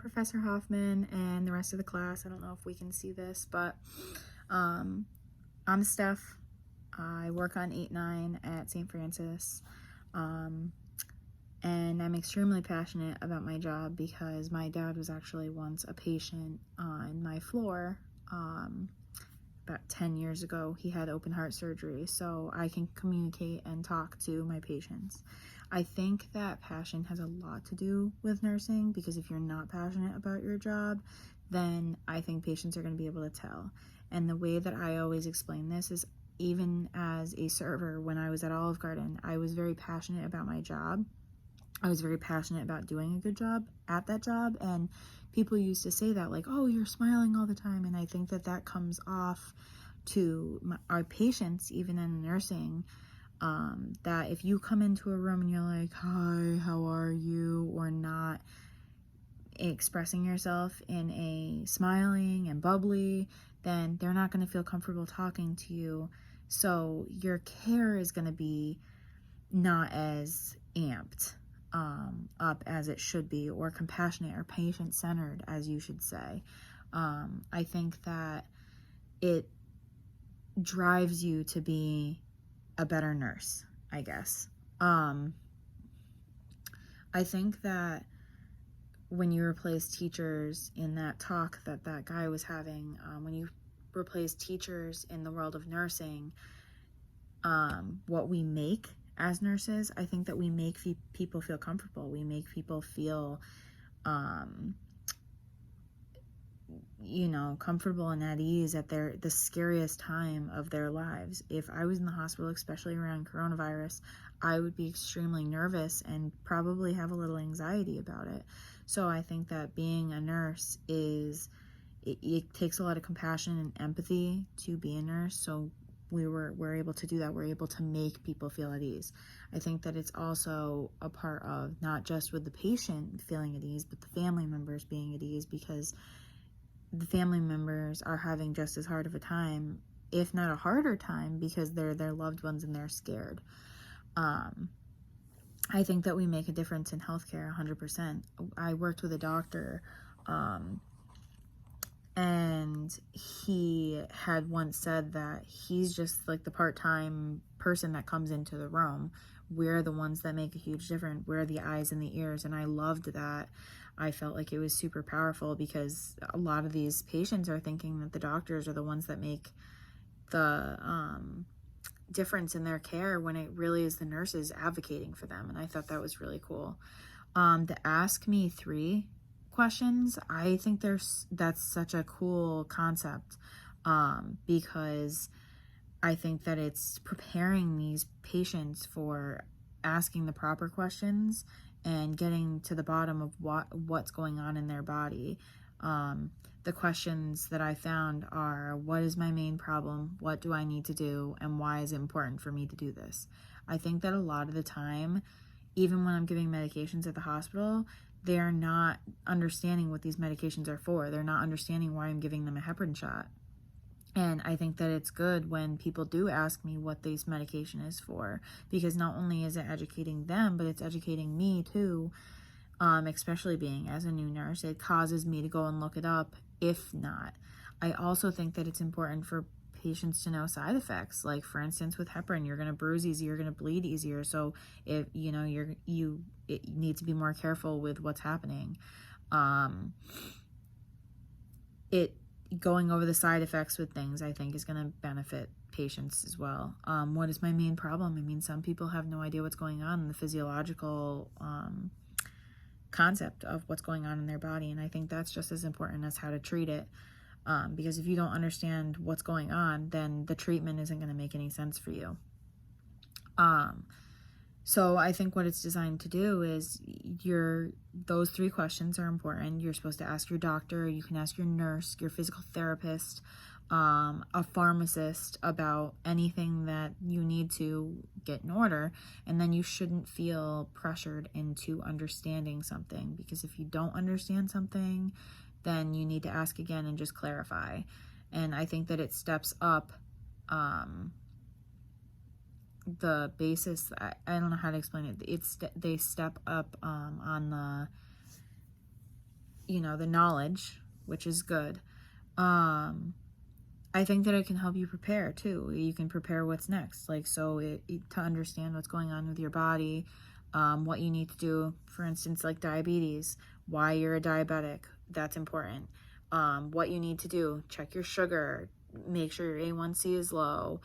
Professor Hoffman and the rest of the class. I don't know if we can see this, but I'm Steph. I work on 8-9 at St. Francis. And I'm extremely passionate about my job because my dad was actually once a patient on my floor. About 10 years ago, he had open heart surgery, so I can communicate and talk to my patients. I think that passion has a lot to do with nursing, because if you're not passionate about your job, then I think patients are going to be able to tell. And the way that I always explain this is, even as a server, when I was at Olive Garden, I was very passionate about my job. I was very passionate about doing a good job at that job, and people used to say that, like, oh, you're smiling all the time. And I think that that comes off to our patients, even in nursing, that if you come into a room and you're like, hi, how are you, or not expressing yourself in a smiling and bubbly, then they're not going to feel comfortable talking to you. So your care is going to be not as amped up as it should be, or compassionate or patient-centered, as you should say. I think that it drives you to be a better nurse, I guess. I think that when you replace teachers in that talk that guy was having, when you replace teachers in the world of nursing, what we make as nurses, I think that we make people feel comfortable. We make people feel, comfortable and at ease at the scariest time of their lives. If I was in the hospital, especially around coronavirus, I would be extremely nervous and probably have a little anxiety about it. So I think that being a nurse it takes a lot of compassion and empathy to be a nurse. So we're able to do that. We're able to make people feel at ease. I think that it's also a part of not just with the patient feeling at ease, but the family members being at ease, because the family members are having just as hard of a time, if not a harder time, because they're their loved ones and they're scared. I think that we make a difference in healthcare 100%. I worked with a doctor, and he had once said that he's just like the part-time person that comes into the room. We're the ones that make a huge difference. We're the eyes and the ears. And I loved that. I felt like it was super powerful, because a lot of these patients are thinking that the doctors are the ones that make the difference in their care, when it really is the nurses advocating for them. And I thought that was really cool. The Ask Me 3 questions, I think that's such a cool concept, because I think that it's preparing these patients for asking the proper questions and getting to the bottom of what's going on in their body. The questions that I found are, what is my main problem? What do I need to do? And why is it important for me to do this? I think that a lot of the time, even when I'm giving medications at the hospital, they're not understanding what these medications are for. They're not understanding why I'm giving them a heparin shot. And I think that it's good when people do ask me what this medication is for, because not only is it educating them, but it's educating me too. Especially being as a new nurse, it causes me to go and look it up. If not, I also think that it's important for patients to know side effects. Like, for instance, with heparin, you're going to bruise easier, you're going to bleed easier. So if you need to be more careful with what's happening. Going over the side effects with things, I think, is going to benefit patients as well. What is my main problem? I mean, some people have no idea what's going on in the physiological concept of what's going on in their body, and I think that's just as important as how to treat it, because if you don't understand what's going on, then the treatment isn't going to make any sense for you. So I think what it's designed to do is those 3 questions are important. You're supposed to ask your doctor, you can ask your nurse, your physical therapist, a pharmacist about anything that you need to get in order. And then you shouldn't feel pressured into understanding something, because if you don't understand something, then you need to ask again and just clarify. And I think that it steps up the basis. I don't know how to explain it. They step up on the the knowledge, which is good. I think that it can help you prepare too. You can prepare what's next. Like, so to understand what's going on with your body, what you need to do, for instance, like diabetes, why you're a diabetic, that's important. What you need to do, check your sugar, make sure your A1C is low.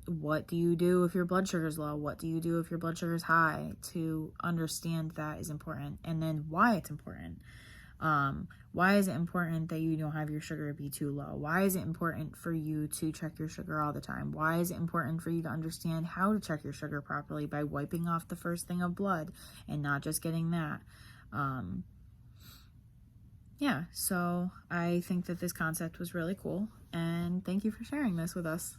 What do you do if your blood sugar is low? What do you do if your blood sugar is high? To understand that is important. And then why it's important. Why is it important that you don't have your sugar be too low? Why is it important for you to check your sugar all the time? Why is it important for you to understand how to check your sugar properly by wiping off the first thing of blood and not just getting that? Yeah, so I think that this concept was really cool, and thank you for sharing this with us.